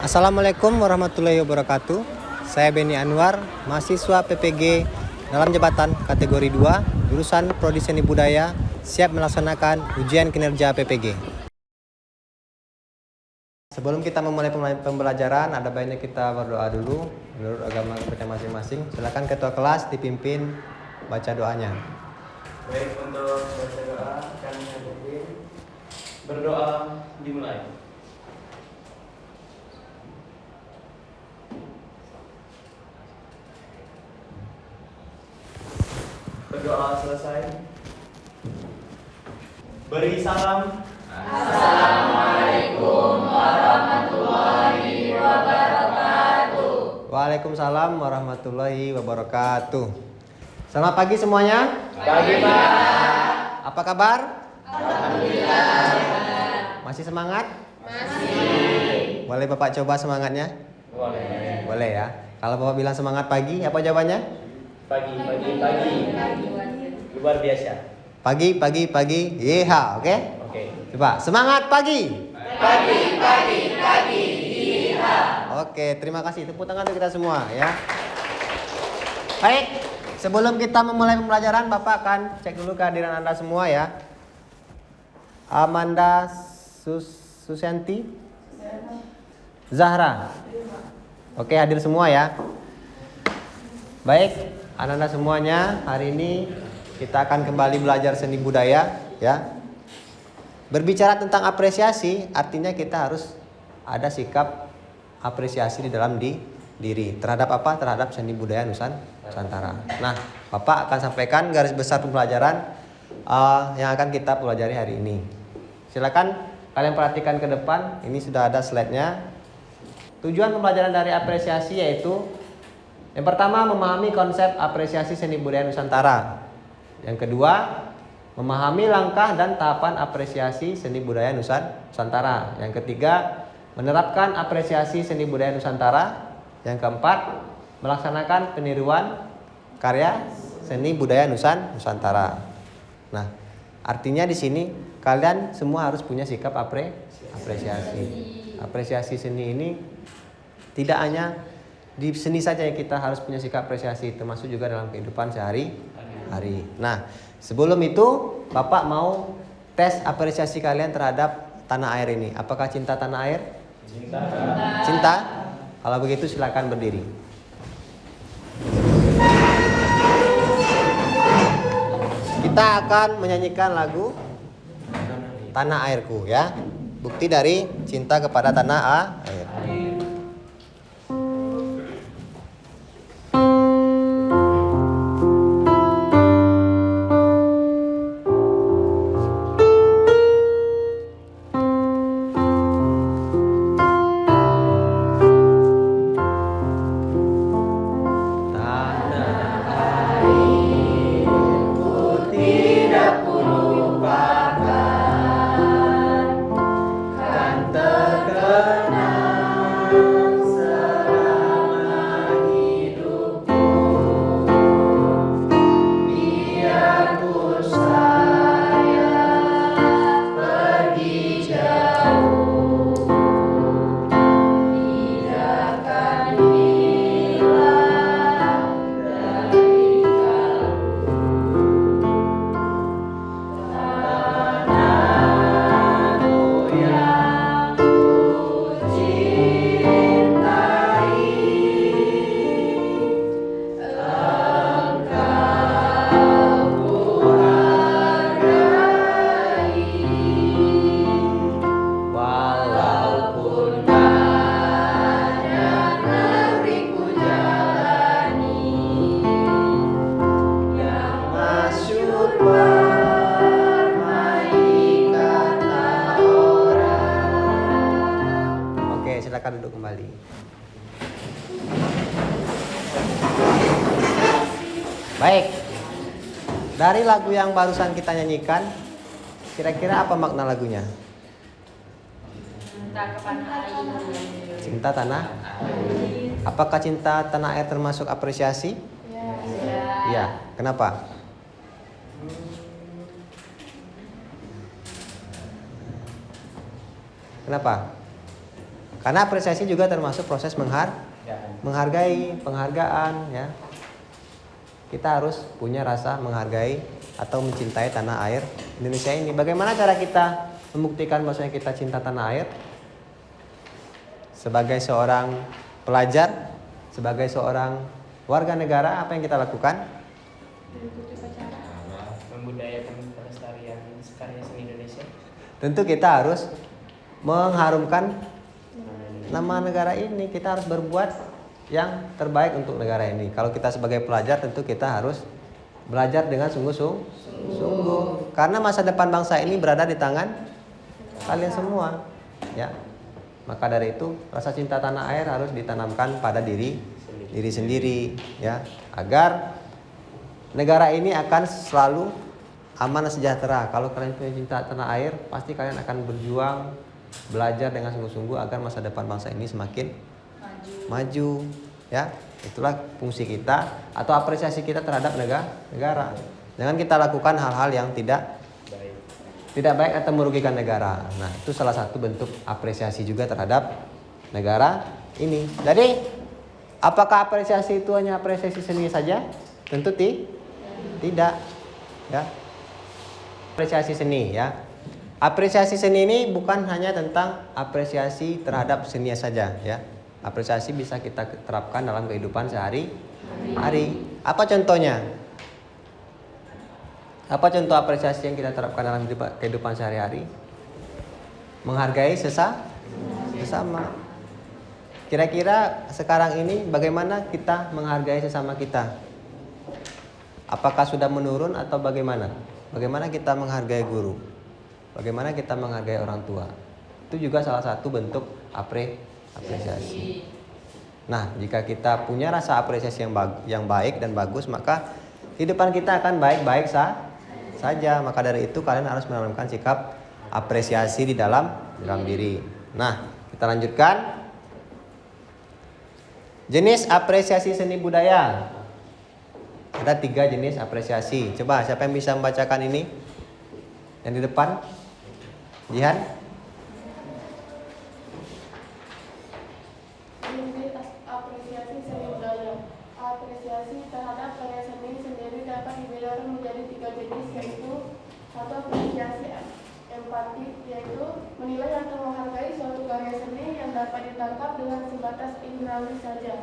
Assalamualaikum warahmatullahi wabarakatuh. Saya Beni Anwar, mahasiswa PPG dalam jabatan kategori 2, jurusan Prodi Seni Budaya, siap melaksanakan ujian kinerja PPG. Sebelum kita memulai pembelajaran, ada baiknya kita berdoa dulu menurut agama kita masing-masing. Silakan ketua kelas dipimpin baca doanya. Baik, untuk baca doa kami pimpin. Berdoa dimulai. Berdoa selesai. Beri salam. Assalamualaikum warahmatullahi wabarakatuh. Waalaikumsalam warahmatullahi wabarakatuh. Selamat pagi semuanya. Pagi, Pak. Apa kabar? Alhamdulillah. Masih semangat? Masih. Boleh Bapak coba semangatnya? Boleh. Boleh ya. Kalau Bapak bilang semangat pagi, apa jawabannya? Pagi. Luar biasa. Pagi. Yeha, oke? Oke. Coba semangat pagi. Pagi. Iya. Oke, terima kasih. Tepuk tangan untuk kita semua ya. Baik, sebelum kita memulai pembelajaran, Bapak akan cek dulu kehadiran Anda semua ya. Amanda Susanti Zahra. Oke, hadir semua ya. Baik, anak-anak semuanya, hari ini kita akan kembali belajar seni budaya ya. Berbicara tentang apresiasi, artinya kita harus ada sikap apresiasi di dalam diri. Terhadap apa? Terhadap seni budaya Nusantara. Nah, Bapak akan sampaikan garis besar pembelajaran yang akan kita pelajari hari ini. Silakan kalian perhatikan ke depan. Ini sudah ada slide-nya. Tujuan pembelajaran dari apresiasi yaitu yang pertama, memahami konsep apresiasi seni budaya Nusantara. Yang kedua, memahami langkah dan tahapan apresiasi seni budaya Nusantara. Yang ketiga, menerapkan apresiasi seni budaya Nusantara. Yang keempat, melaksanakan peniruan karya seni budaya Nusantara. Nah, artinya di sini kalian semua harus punya sikap apresiasi. Apresiasi seni ini tidak hanya di seni saja yang kita harus punya sikap apresiasi, termasuk juga dalam kehidupan sehari-hari. Nah, sebelum itu Bapak mau tes apresiasi kalian terhadap tanah air ini. Apakah cinta tanah air? Cinta? Kalau begitu silakan berdiri. Kita akan menyanyikan lagu Tanah Airku ya. Bukti dari cinta kepada tanah air. Silakan duduk kembali. Baik. Dari lagu yang barusan kita nyanyikan, kira-kira apa makna lagunya? Cinta kepada air. Cinta tanah air. Apakah cinta tanah air termasuk apresiasi? Ya. Iya. Kenapa? Kenapa? Karena apresiasi juga termasuk proses menghargai, penghargaan ya. Kita harus punya rasa menghargai atau mencintai tanah air Indonesia ini. Bagaimana cara kita membuktikan bahwasanya kita cinta tanah air? Sebagai seorang pelajar, sebagai seorang warga negara, apa yang kita lakukan? Membudayakan pelestarian karya seni Indonesia. Tentu kita harus mengharumkan nama negara ini. Kita harus berbuat yang terbaik untuk negara ini. Kalau kita sebagai pelajar, tentu kita harus belajar dengan sungguh-sungguh. Karena masa depan bangsa ini berada di tangan kalian semua, ya. Maka dari itu rasa cinta tanah air harus ditanamkan pada diri sendiri, ya, agar negara ini akan selalu aman dan sejahtera. Kalau kalian punya cinta tanah air, pasti kalian akan berjuang, belajar dengan sungguh-sungguh agar masa depan bangsa ini semakin maju, ya. Itulah fungsi kita atau apresiasi kita terhadap negara. Jangan kita lakukan hal-hal yang tidak baik atau merugikan negara. Nah, itu salah satu bentuk apresiasi juga terhadap negara ini. Jadi, apakah apresiasi itu hanya apresiasi seni saja? Tentu tidak, ya. Apresiasi seni, ya. Apresiasi seni ini bukan hanya tentang apresiasi terhadap seni saja, ya. Apresiasi bisa kita terapkan dalam kehidupan sehari-hari. Apa contohnya? Apa contoh apresiasi yang kita terapkan dalam kehidupan sehari-hari? Menghargai sesama. Kira-kira sekarang ini bagaimana kita menghargai sesama kita? Apakah sudah menurun atau bagaimana? Bagaimana kita menghargai guru? Bagaimana kita menghargai orang tua? Itu juga salah satu bentuk apresiasi. Nah, jika kita punya rasa apresiasi yang baik dan bagus, maka kehidupan kita akan baik-baik saja. Maka dari itu kalian harus menanamkan sikap apresiasi di dalam diri. Nah, kita lanjutkan. Jenis apresiasi seni budaya. Ada 3 jenis apresiasi. Coba siapa yang bisa membacakan ini? Yang di depan, Jihan. Apresiasi seni budaya. Apresiasi terhadap karya seni sendiri dapat dibedakan menjadi 3 jenis, yaitu 1. Apresiasi empatik, yaitu menilai atau menghargai suatu karya seni yang dapat ditangkap dengan sebatas indrawi saja.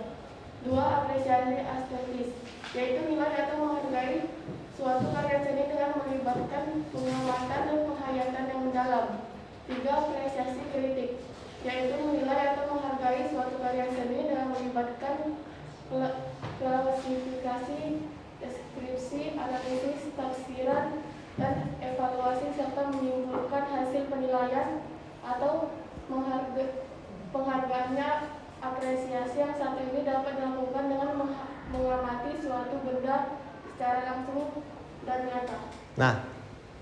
2. Apresiasi estetis, yaitu nilai atau menghargai suatu karya seni dengan melibatkan pengamatan dan penghayatan yang mendalam. 3. Apresiasi kritik, yaitu menilai atau menghargai suatu karya seni dengan melibatkan klasifikasi, deskripsi, analisis, tafsiran, dan evaluasi serta menyimpulkan hasil penilaian atau penghargaannya. Apresiasi yang satu ini dapat dilakukan dengan mengamati suatu benda secara langsung dan nyata. Nah,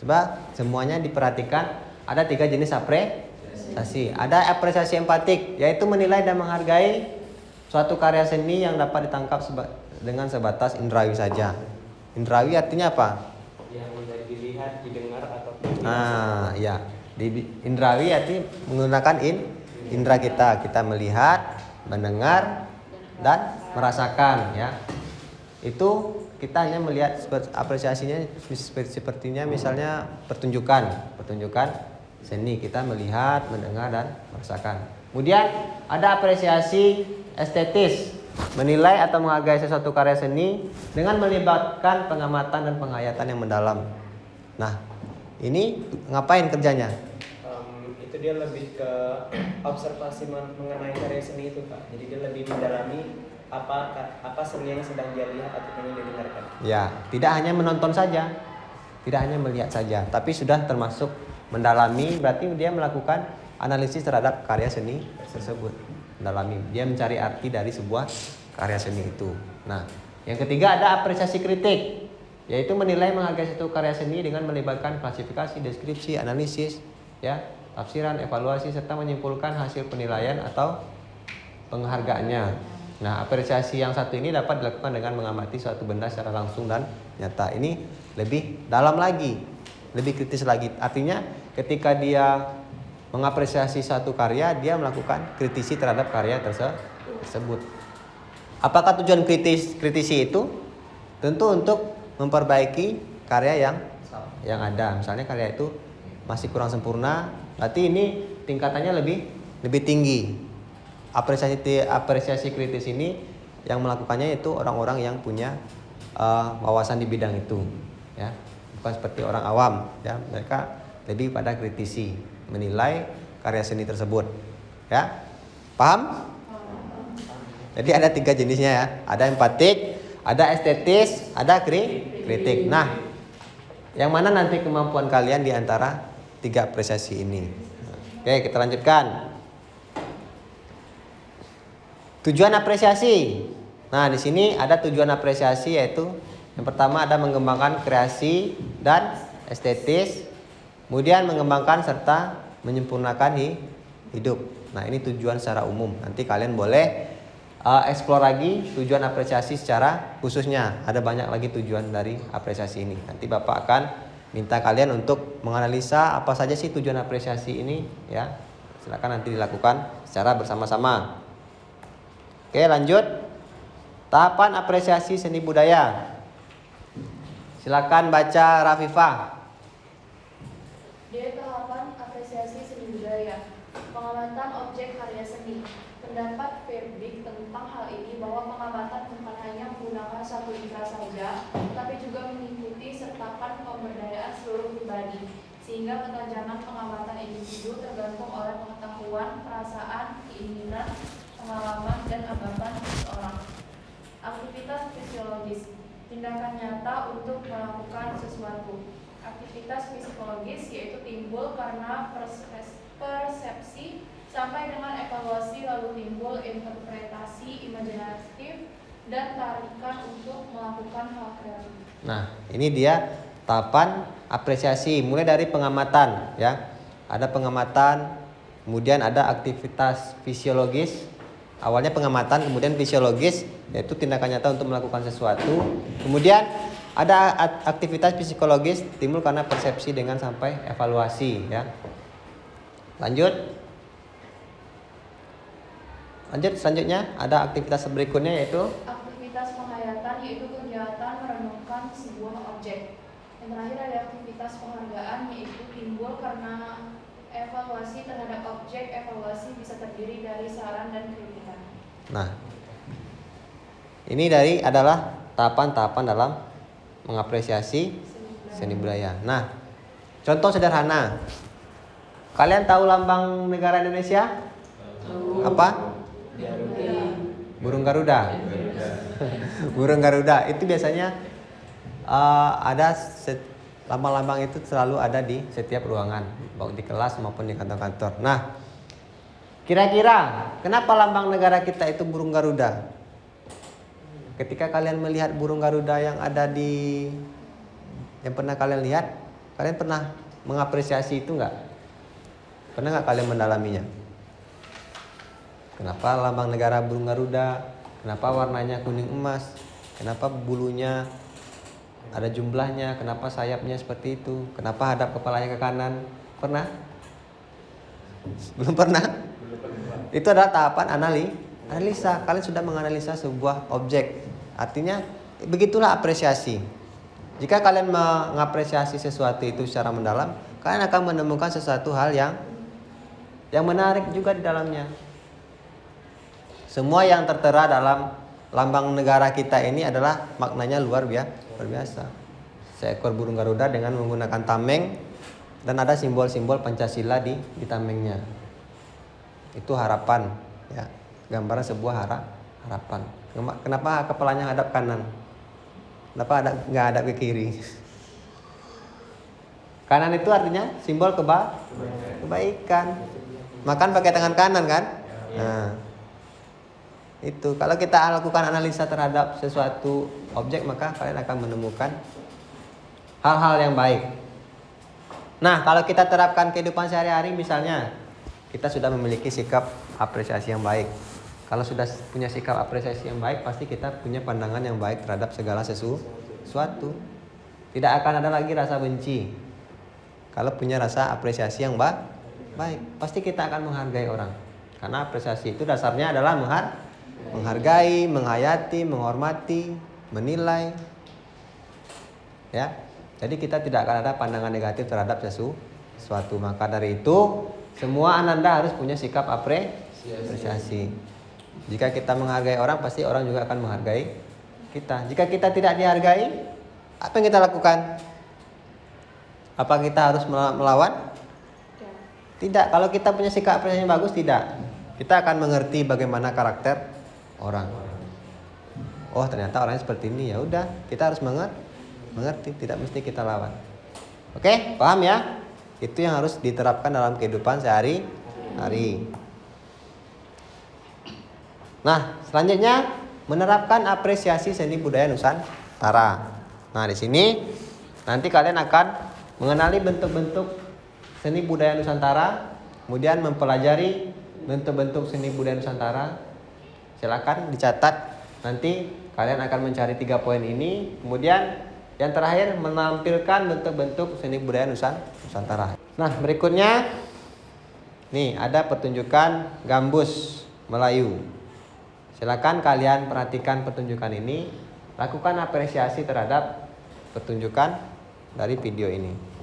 Coba semuanya diperhatikan. Ada 3 jenis apresiasi. Ada apresiasi empatik, yaitu menilai dan menghargai suatu karya seni yang dapat ditangkap dengan sebatas indrawi saja. Indrawi artinya apa? Yang dilihat, didengar atau Ya. Indrawi artinya menggunakan indra kita. Kita melihat, mendengar, dan merasakan, ya. Itu kita hanya melihat apresiasinya sepertinya misalnya pertunjukan seni, kita melihat, mendengar, dan merasakan. Kemudian ada apresiasi estetis, menilai atau menghargai sesuatu karya seni dengan melibatkan pengamatan dan penghayatan yang mendalam. Nah, ini ngapain kerjanya? Itu dia lebih ke observasi mengenai karya seni itu, Pak. Jadi dia lebih mendalami apa seni yang sedang dia lihat atau yang dia dengarkan. Ya, tidak hanya menonton saja, tidak hanya melihat saja, tapi sudah termasuk mendalami. Berarti dia melakukan analisis terhadap karya seni tersebut. Mendalami, dia mencari arti dari sebuah karya seni itu. Nah, yang ketiga ada apresiasi kritik, yaitu menilai menghargai satu karya seni dengan melibatkan klasifikasi, deskripsi, analisis, ya, tafsiran, evaluasi, serta menyimpulkan hasil penilaian atau penghargaannya. Nah, apresiasi yang satu ini dapat dilakukan dengan mengamati suatu benda secara langsung dan nyata. Ini lebih dalam lagi, lebih kritis lagi. Artinya ketika dia mengapresiasi satu karya, dia melakukan kritisi terhadap karya tersebut. Apakah tujuan kritisi itu? Tentu untuk memperbaiki karya yang ada. Misalnya karya itu masih kurang sempurna, berarti ini tingkatannya lebih tinggi. Apresiasi kritis ini yang melakukannya itu orang-orang yang punya wawasan di bidang itu, ya, bukan seperti orang awam, ya. Mereka lebih pada kritisi, menilai karya seni tersebut, ya. Paham? Jadi ada 3 jenisnya, ya. Ada empatik, ada estetis, ada kritik. Nah, yang mana nanti kemampuan kalian di antara 3 apresiasi ini? Oke, kita lanjutkan. Tujuan apresiasi. Nah, di sini ada tujuan apresiasi, yaitu yang pertama ada mengembangkan kreasi dan estetis, kemudian mengembangkan serta menyempurnakan hidup. Nah, ini tujuan secara umum. Nanti kalian boleh explore lagi tujuan apresiasi secara khususnya. Ada banyak lagi tujuan dari apresiasi ini. Nanti Bapak akan minta kalian untuk menganalisa apa saja sih tujuan apresiasi ini, ya. Silakan nanti dilakukan secara bersama-sama. Oke, lanjut. Tahapan apresiasi seni budaya. Silakan baca Rafifah. D. Tahapan apresiasi seni budaya. Pengamatan objek karya seni. Pendapat Verbeek tentang hal ini bahwa pengamatan bukan hanya menggunakan satu indera saja, tapi juga mengikuti sertakan pemberdayaan seluruh pribadi, sehingga ketajaman pengamatan individu tergantung oleh pengetahuan, perasaan, keinginan, pengalaman, dan anggapan seseorang. Aktivitas fisiologis, tindakan nyata untuk melakukan sesuatu. Aktivitas psikologis yaitu timbul karena persepsi sampai dengan evaluasi, lalu timbul interpretasi imajinatif dan tarikan untuk melakukan hal kreatif. Nah, ini dia tahapan apresiasi, mulai dari pengamatan, ya. Ada pengamatan, kemudian ada aktivitas fisiologis. Awalnya pengamatan, kemudian fisiologis, yaitu tindakan nyata untuk melakukan sesuatu. Kemudian ada aktivitas psikologis, timbul karena persepsi dengan sampai evaluasi, ya. Lanjut selanjutnya ada aktivitas berikutnya, yaitu aktivitas penghayatan, yaitu kegiatan merenungkan sebuah objek. Yang terakhir ada aktivitas penghargaan, yaitu timbul karena evaluasi terhadap objek. Evaluasi bisa terdiri dari saran dan kritikan. Nah, ini adalah tahapan-tahapan dalam mengapresiasi seni budaya. Nah, contoh sederhana. Kalian tahu lambang negara Indonesia? Apa? Burung Garuda. Burung Garuda itu biasanya ada lambang-lambang itu selalu ada di setiap ruangan, baik di kelas maupun di kantor-kantor. Nah, kira-kira kenapa lambang negara kita itu burung Garuda? Ketika kalian melihat burung Garuda yang pernah kalian lihat, kalian pernah mengapresiasi itu enggak? Pernah enggak kalian mendalaminya? Kenapa lambang negara burung Garuda? Kenapa warnanya kuning emas? Kenapa bulunya ada jumlahnya? Kenapa sayapnya seperti itu? Kenapa hadap kepalanya ke kanan? Pernah? Belum pernah? Itu adalah tahapan analisa. Kalian sudah menganalisa sebuah objek. Artinya begitulah apresiasi. Jika kalian mengapresiasi sesuatu itu secara mendalam, kalian akan menemukan sesuatu hal yang menarik juga di dalamnya. Semua yang tertera dalam lambang negara kita ini adalah maknanya luar biasa. Seekor burung Garuda dengan menggunakan tameng, dan ada simbol-simbol Pancasila di tamengnya. Itu harapan, ya. Gambaran sebuah harapan. Kenapa kepalanya hadap kanan? Kenapa nggak hadap ke kiri? Kanan itu artinya simbol kebaikan. Makan pakai tangan kanan kan? Nah, itu kalau kita lakukan analisa terhadap sesuatu objek, maka kalian akan menemukan hal-hal yang baik. Nah, kalau kita terapkan kehidupan sehari-hari, misalnya kita sudah memiliki sikap apresiasi yang baik. Kalau sudah punya sikap apresiasi yang baik, pasti kita punya pandangan yang baik terhadap segala sesuatu. Tidak akan ada lagi rasa benci kalau punya rasa apresiasi yang baik, pasti kita akan menghargai orang. Karena apresiasi itu dasarnya adalah menghargai, menghayati, menghormati, menilai. Ya. Jadi kita tidak akan ada pandangan negatif terhadap sesuatu. Maka dari itu, semua ananda harus punya sikap apresiasi. Jika kita menghargai orang, pasti orang juga akan menghargai kita. Jika kita tidak dihargai, apa yang kita lakukan? Apa kita harus melawan? Tidak. Kalau kita punya sikap apresiasi yang bagus, tidak. Kita akan mengerti bagaimana karakter orang. Oh, ternyata orangnya seperti ini. Ya udah, kita harus mengerti. Tidak mesti kita lawan. Oke, paham ya? Itu yang harus diterapkan dalam kehidupan sehari-hari. Nah, selanjutnya menerapkan apresiasi seni budaya Nusantara. Nah, di sini nanti kalian akan mengenali bentuk-bentuk seni budaya Nusantara, kemudian mempelajari bentuk-bentuk seni budaya Nusantara. Silakan dicatat. Nanti kalian akan mencari 3 poin ini. Kemudian yang terakhir menampilkan bentuk-bentuk seni budaya Nusantara. Nah, berikutnya nih ada pertunjukan gambus Melayu. Silakan kalian perhatikan pertunjukan ini, lakukan apresiasi terhadap pertunjukan dari video ini.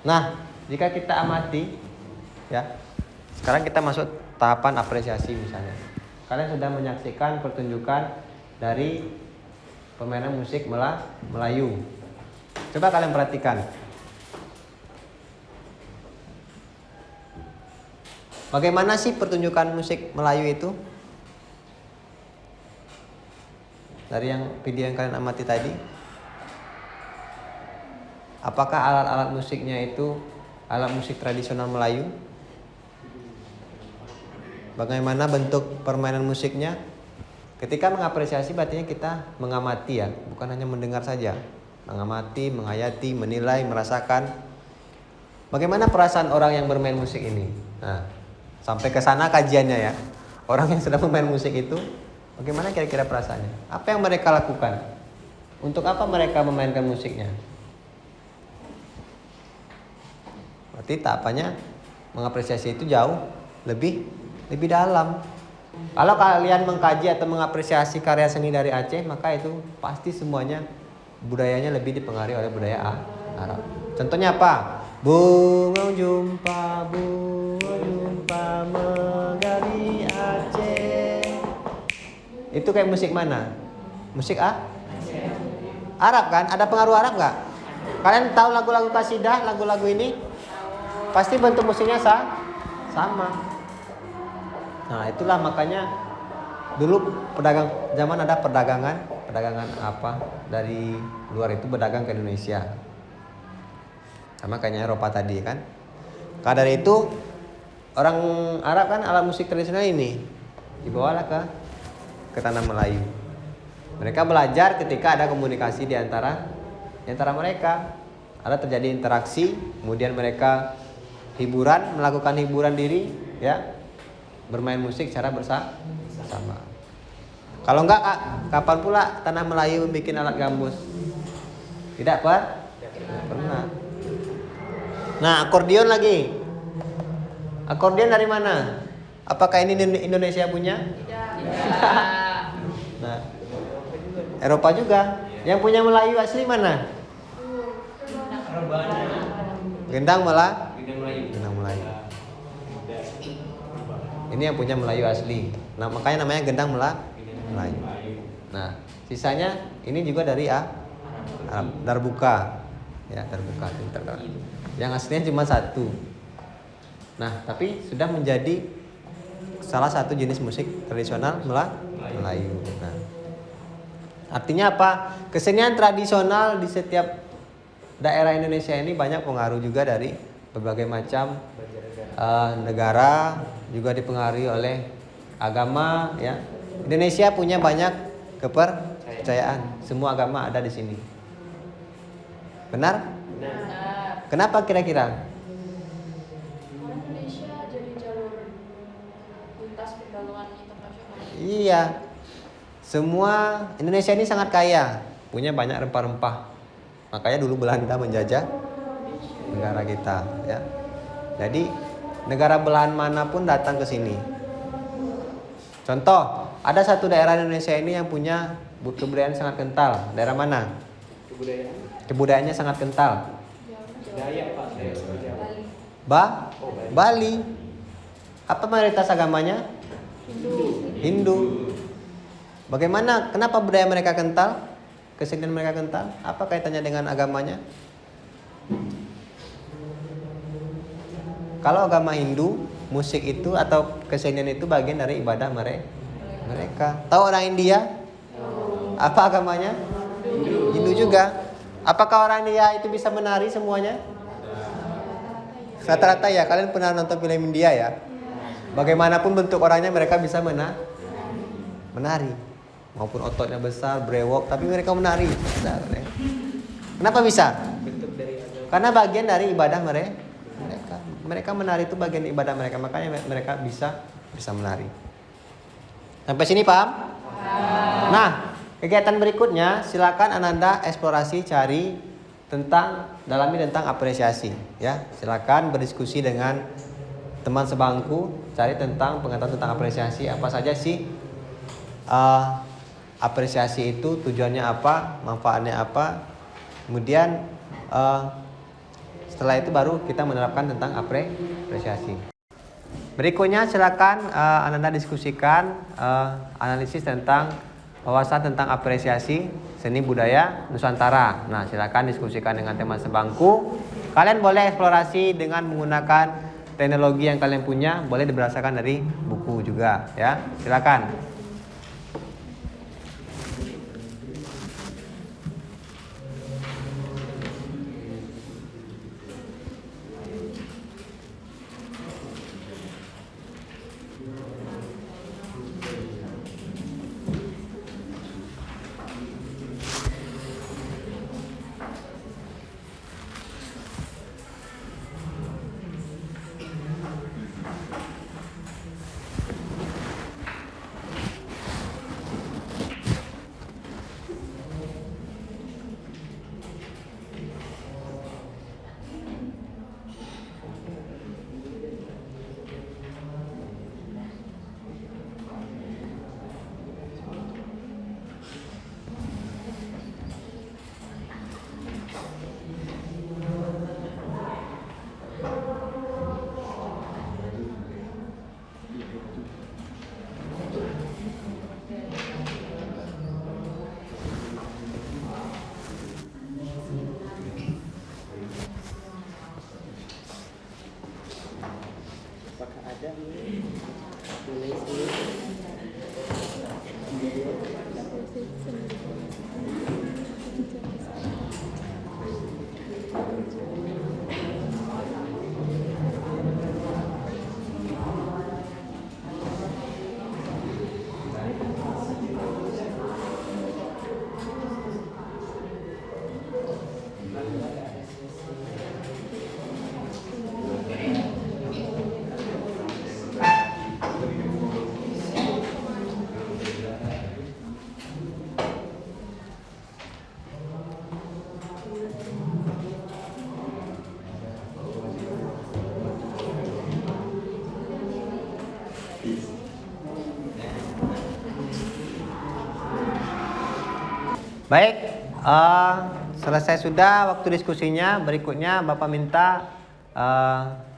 Nah, jika kita amati, ya, sekarang kita masuk tahapan apresiasi misalnya. Kalian sudah menyaksikan pertunjukan dari permainan musik Melayu. Coba kalian perhatikan. Bagaimana sih pertunjukan musik Melayu itu? Dari yang video yang kalian amati tadi. Apakah alat-alat musiknya itu alat musik tradisional Melayu? Bagaimana bentuk permainan musiknya? Ketika mengapresiasi berarti kita mengamati ya, bukan hanya mendengar saja. Mengamati, menghayati, menilai, merasakan. Bagaimana perasaan orang yang bermain musik ini? Nah, sampai ke sana kajiannya ya. Orang yang sedang bermain musik itu, bagaimana kira-kira perasaannya? Apa yang mereka lakukan? Untuk apa mereka memainkan musiknya? Berarti tahapannya mengapresiasi itu jauh lebih dalam. Kalau kalian mengkaji atau mengapresiasi karya seni dari Aceh, maka itu pasti semuanya budayanya lebih dipengaruhi oleh budaya Arab. Contohnya apa? Bunga jumpa menggali Aceh. Itu kayak musik mana? Musik Arab kan? Ada pengaruh Arab nggak? Kalian tahu lagu-lagu kasidah, lagu-lagu ini? Pasti bentuk musiknya sama. Nah, itulah makanya dulu zaman ada perdagangan apa dari luar itu berdagang ke Indonesia. Sama kayaknya Eropa tadi kan. Karena dari itu orang Arab kan alat musik tradisional ini dibawalah ke tanah Melayu. Mereka belajar ketika ada komunikasi di antara mereka. Ada terjadi interaksi, kemudian mereka melakukan hiburan diri, ya, bermain musik secara bersama. Kalau enggak, kapan pula tanah Melayu bikin alat gambus? Tidak pernah. Nah, akordeon lagi. Akordeon dari mana? Apakah ini Indonesia punya? Tidak. Nah, Eropa juga. Yang punya Melayu asli mana? Gendang Melayu. Ini yang punya Melayu asli. Nah, makanya namanya gendang Melayu. Nah, sisanya ini juga dari Arab. Darbuka. Ya, darbuka itu terkenal. Yang aslinya cuma satu. Nah, tapi sudah menjadi salah satu jenis musik tradisional Melayu. Nah, artinya apa? Kesenian tradisional di setiap daerah Indonesia ini banyak pengaruh juga dari berbagai macam negara, juga dipengaruhi oleh agama, ya. Indonesia punya banyak kepercayaan. Semua agama ada di sini. Benar? Kenapa kira-kira? Indonesia jadi jalur lintas perdagangan internasional. Iya. Semua Indonesia ini sangat kaya, punya banyak rempah-rempah. Makanya dulu Belanda menjajah negara kita, ya. Jadi negara belahan manapun datang ke sini. Contoh, ada satu daerah Indonesia ini yang punya kebudayaan sangat kental. Daerah mana? Kebudayaannya sangat kental. Dayak, Pak. Bali. Apa mayoritas agamanya? Hindu. Bagaimana? Kenapa budaya mereka kental? Kesenian mereka kental? Apa kaitannya dengan agamanya? Kalau agama Hindu, musik itu atau kesenian itu bagian dari ibadah mereka. Tahu orang India? Apa agamanya? Hindu juga. Apakah orang India itu bisa menari semuanya? Rata-rata ya. Kalian pernah nonton film India ya? Bagaimanapun bentuk orangnya mereka bisa menari. Maupun ototnya besar, brewok, tapi mereka menari. Kenapa bisa? Karena bagian dari ibadah mereka. Mereka menari itu bagian ibadah mereka, makanya mereka bisa menari. Sampai sini paham? Nah, kegiatan berikutnya silakan Ananda eksplorasi, cari dalami tentang apresiasi, ya. Silakan berdiskusi dengan teman sebangku, cari tentang pengetahuan tentang apresiasi. Apa saja sih apresiasi itu, tujuannya apa, manfaatnya apa. Kemudian setelah itu baru kita menerapkan tentang apresiasi. Berikutnya silakan Ananda diskusikan analisis tentang wawasan tentang apresiasi seni budaya Nusantara. Nah, silakan diskusikan dengan teman sebangku. Kalian boleh eksplorasi dengan menggunakan teknologi yang kalian punya, boleh berdasarkan dari buku juga, ya. Silakan. ada mulai sini. Baik, selesai sudah waktu diskusinya. Berikutnya Bapak minta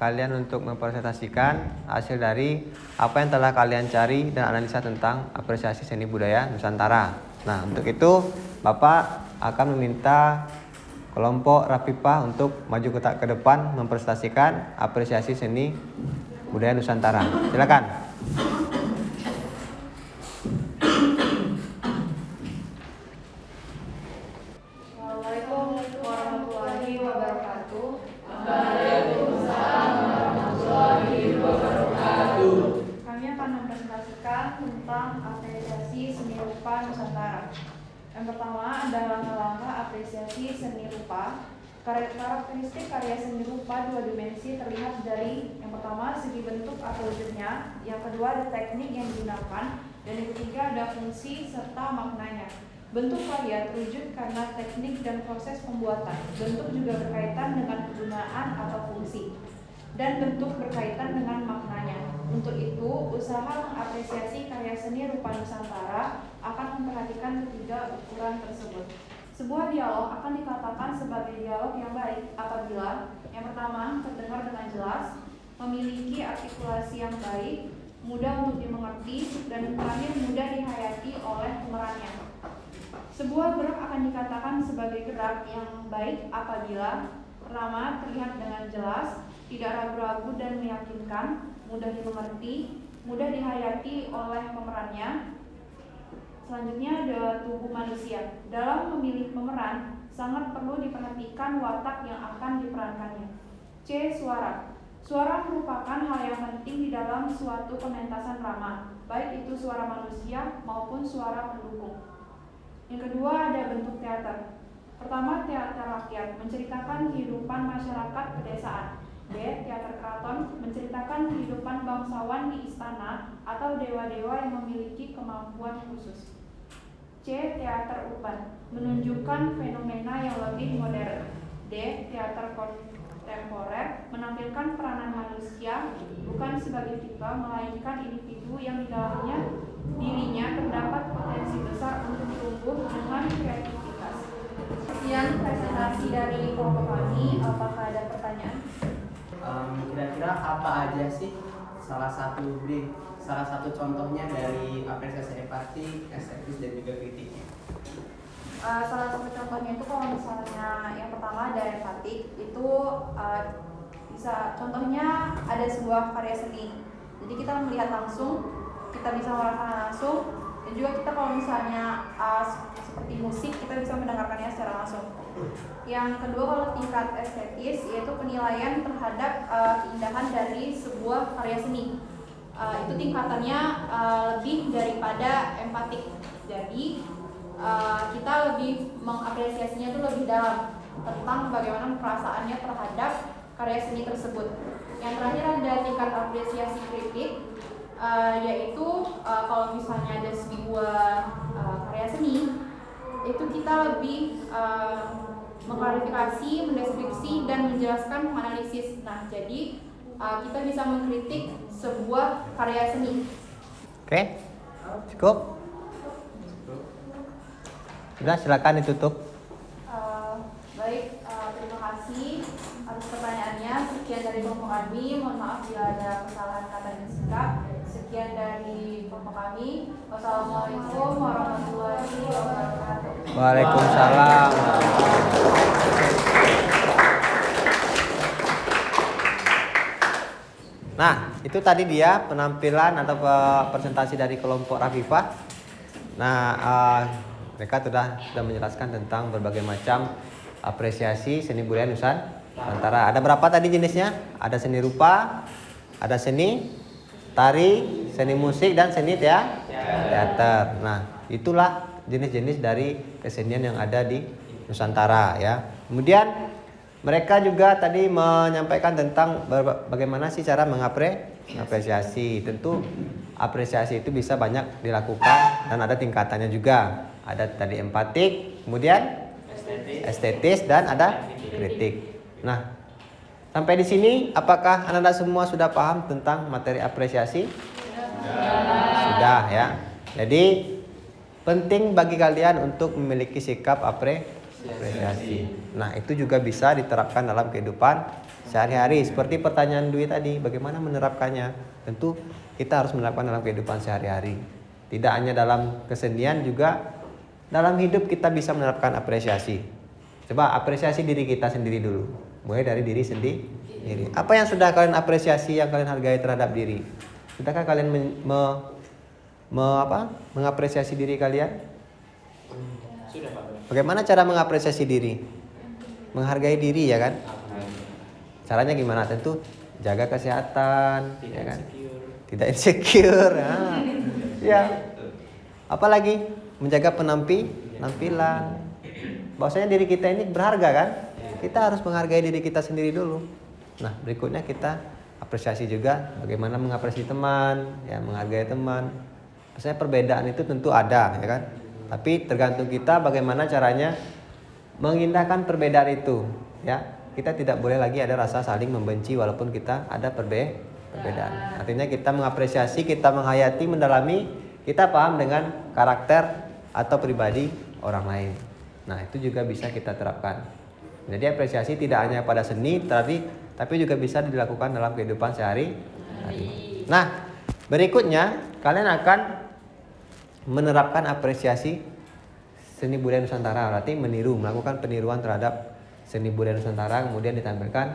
kalian untuk mempresentasikan hasil dari apa yang telah kalian cari dan analisa tentang apresiasi seni budaya Nusantara. Nah, untuk itu Bapak akan meminta kelompok Rapipah untuk maju ke depan mempresentasikan apresiasi seni budaya Nusantara. Silakan. Assalamualaikum warahmatullahi wabarakatuh. Kami akan mempresentasikan tentang apresiasi seni rupa Nusantara. Yang pertama adalah langkah-langkah apresiasi seni rupa. Karakteristik karya seni rupa dua dimensi terlihat dari yang pertama segi bentuk atau wujudnya, yang kedua ada teknik yang digunakan, dan yang ketiga ada fungsi serta maknanya. Bentuk karya terwujud karena teknik dan proses pembuatan. Bentuk juga berkaitan dengan kegunaan atau fungsi, dan bentuk berkaitan dengan maknanya. Untuk itu, usaha mengapresiasi karya seni rupa Nusantara akan memperhatikan ketiga ukuran tersebut. Sebuah dialog akan dikatakan sebagai dialog yang baik apabila yang pertama terdengar dengan jelas, memiliki artikulasi yang baik, mudah untuk dimengerti, dan terakhir mudah dihayati oleh pemerannya. Sebuah gerak akan dikatakan sebagai gerak yang baik apabila pertama terlihat dengan jelas, tidak ragu-ragu dan meyakinkan, mudah dimengerti, mudah dihayati oleh pemerannya. Selanjutnya ada tubuh manusia. Dalam memilih pemeran, sangat perlu diperhatikan watak yang akan diperankannya. C. Suara. Suara merupakan hal yang penting di dalam suatu pementasan drama, baik itu suara manusia maupun suara pendukung. Yang kedua ada bentuk teater. Pertama, teater rakyat menceritakan kehidupan masyarakat pedesaan. B. Teater keraton menceritakan kehidupan bangsawan di istana atau dewa-dewa yang memiliki kemampuan khusus. C. Teater urban menunjukkan fenomena yang lebih modern. D. Teater kontemporer menampilkan peranan manusia bukan sebagai tipe, melainkan individu yang di dalamnya dirinya terdapat potensi besar untuk tumbuh dengan kreativitas. Sekian presentasi dari kelompok kami. Apakah ada pertanyaan? Kira-kira apa aja sih salah satu contohnya dari apresiasi empatik, estetis, dan juga kritiknya? Salah satu contohnya itu kalau misalnya yang pertama ada empatik itu bisa contohnya ada sebuah karya seni. Jadi kita melihat langsung, kita bisa merasakan langsung, dan juga kita kalau misalnya seperti musik kita bisa mendengarkannya secara langsung. Yang kedua kalau tingkat estetis yaitu penilaian terhadap keindahan dari sebuah karya seni. Itu tingkatannya lebih daripada empatik. Jadi kita lebih mengapresiasinya itu lebih dalam tentang bagaimana perasaannya terhadap karya seni tersebut. Yang terakhir ada tingkat apresiasi kritik, yaitu kalau misalnya ada sebuah karya seni, itu kita lebih mengklarifikasi, mendeskripsi, dan menjelaskan menganalisis. Nah, jadi kita bisa mengkritik sebuah karya seni. Oke, cukup. Sudah, silakan ditutup. Baik, terima kasih atas pertanyaannya. Sekian dari kelompok kami. Mohon maaf bila ada kesalahan kata dan sikap. Sekian dari kelompok kami. Wassalamualaikum warahmatullahi wabarakatuh. Waalaikumsalam. Nah, itu tadi dia penampilan atau presentasi dari kelompok Rafifah. Nah, mereka sudah menjelaskan tentang berbagai macam apresiasi seni budaya Nusantara. Ada berapa tadi jenisnya? Ada seni rupa, ada seni tari, seni musik, dan seni teater. Nah, itulah jenis-jenis dari kesenian yang ada di Nusantara ya. Kemudian mereka juga tadi menyampaikan tentang bagaimana sih cara mengapresiasi. Tentu apresiasi itu bisa banyak dilakukan dan ada tingkatannya juga. Ada tadi empatik, kemudian estetis, dan ada kritik. Nah, sampai di sini apakah Anda semua sudah paham tentang materi apresiasi? Sudah ya. Jadi penting bagi kalian untuk memiliki sikap apresiasi. Nah, itu juga bisa diterapkan dalam kehidupan sehari-hari. Seperti pertanyaan Dwi tadi, bagaimana menerapkannya? Tentu kita harus menerapkan dalam kehidupan sehari-hari. Tidak hanya dalam kesenian, juga dalam hidup kita bisa menerapkan apresiasi. Coba apresiasi diri kita sendiri dulu. Mulai dari diri sendiri. Apa yang sudah kalian apresiasi, yang kalian hargai terhadap diri? Sudahkah kalian mengapresiasi diri kalian? Sudah Pak. Bagaimana cara mengapresiasi diri? Menghargai diri ya kan? Caranya gimana? Tentu jaga kesehatan, Tidak ya kan? insecure. Tidak insecure. Nah, ya. Apalagi menjaga penampilan. Bahwasanya diri kita ini berharga kan? Kita harus menghargai diri kita sendiri dulu. Nah, berikutnya kita apresiasi juga bagaimana mengapresiasi teman, ya menghargai teman. Maksudnya perbedaan itu tentu ada, ya kan? Tapi tergantung kita bagaimana caranya mengindahkan perbedaan itu, ya. Kita tidak boleh lagi ada rasa saling membenci walaupun kita ada perbedaan. Artinya kita mengapresiasi, kita menghayati, mendalami, kita paham dengan karakter atau pribadi orang lain. Nah, itu juga bisa kita terapkan. Jadi apresiasi tidak hanya pada seni, tapi juga bisa dilakukan dalam kehidupan sehari-hari. Nah, berikutnya kalian akan menerapkan apresiasi seni budaya Nusantara, berarti melakukan peniruan terhadap seni budaya Nusantara, kemudian ditampilkan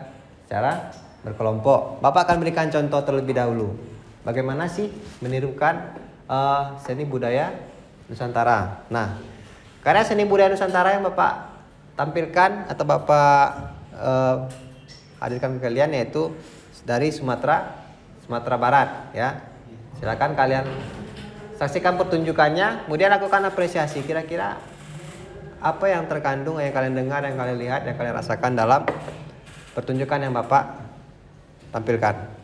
secara berkelompok. Bapak akan berikan contoh terlebih dahulu. Bagaimana sih menirukan seni budaya Nusantara? Nah, karya seni budaya Nusantara yang Bapak tampilkan atau Bapak hadirkan ke kalian yaitu dari Sumatera Barat, ya. Silakan kalian saksikan pertunjukannya, kemudian lakukan apresiasi. Kira-kira apa yang terkandung, yang kalian dengar, yang kalian lihat, yang kalian rasakan dalam pertunjukan yang Bapak tampilkan.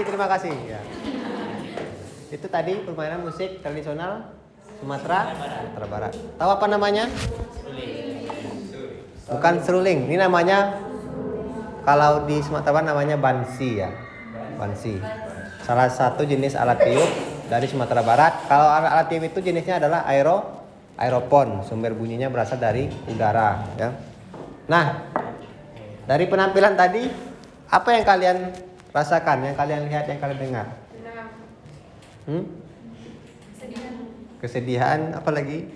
terima kasih. Ya. Itu tadi permainan musik tradisional Sumatera Barat. Tahu apa namanya? Bukan seruling. Ini namanya kalau di Sumatera Barat namanya bansi ya. Bansi. Salah satu jenis alat tiup dari Sumatera Barat. Kalau alat tiup itu jenisnya adalah aeropon. Sumber bunyinya berasal dari udara ya. Nah, dari penampilan tadi apa yang kalian rasakan, yang kalian lihat, yang kalian dengar? Kesedihan, apa lagi?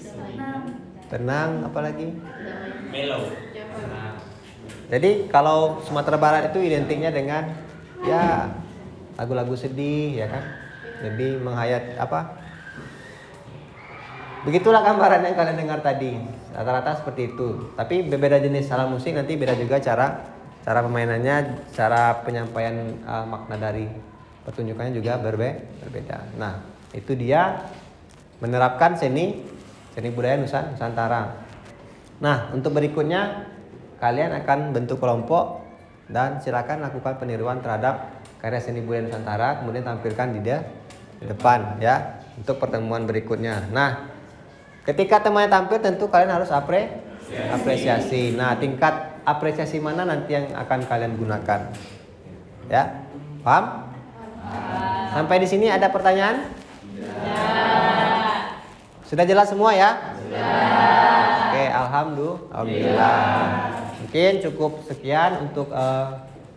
Tenang, apa lagi? Melo. Jadi kalau Sumatera Barat itu identiknya dengan ya lagu-lagu sedih ya kan, lebih menghayat apa? Begitulah gambaran yang kalian dengar tadi. Rata-rata seperti itu. Tapi berbeda jenis alat musik nanti beda juga cara permainannya, cara penyampaian makna dari pertunjukannya juga berbeda. Nah, itu dia menerapkan seni budaya Nusantara. Nah, untuk berikutnya kalian akan bentuk kelompok dan silakan lakukan peniruan terhadap karya seni budaya Nusantara, kemudian tampilkan di depan ya untuk pertemuan berikutnya. Nah, ketika temannya tampil tentu kalian harus apresiasi. Nah, tingkat apresiasi mana nanti yang akan kalian gunakan? Ya, paham? Sampai di sini ada pertanyaan? Sudah jelas semua ya? Oke, alhamdulillah. Mungkin cukup sekian untuk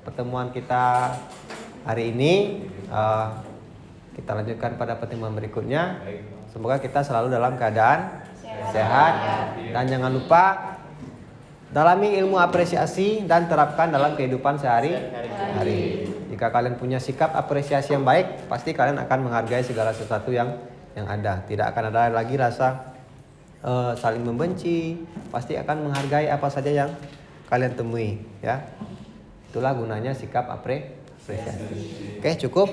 pertemuan kita hari ini. Kita lanjutkan pada pertemuan berikutnya. Semoga kita selalu dalam keadaan sehat dan jangan lupa dalami ilmu apresiasi dan terapkan dalam kehidupan sehari-hari. Jika kalian punya sikap apresiasi yang baik, pasti kalian akan menghargai segala sesuatu yang ada. Tidak akan ada lagi rasa saling membenci. Pasti akan menghargai apa saja yang kalian temui, ya. Itulah gunanya sikap apresiasi. Oke, cukup.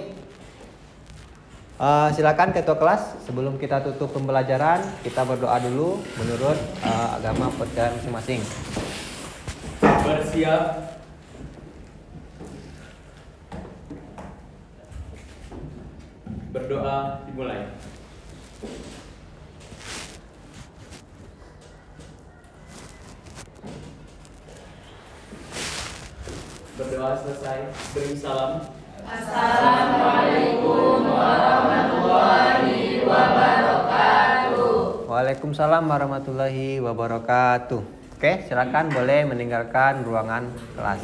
Silakan ketua kelas, sebelum kita tutup pembelajaran, kita berdoa dulu menurut agama percayaan masing-masing. Bersiap. Berdoa dimulai. Berdoa selesai, beri salam. Assalamualaikum warahmatullahi wabarakatuh. Waalaikumsalam warahmatullahi wabarakatuh. Oke, silakan boleh meninggalkan ruangan kelas.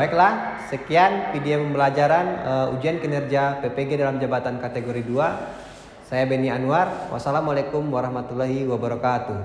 Baiklah, sekian video pembelajaran ujian kinerja PPG dalam jabatan kategori 2. Saya Beni Anwar. Wassalamualaikum warahmatullahi wabarakatuh.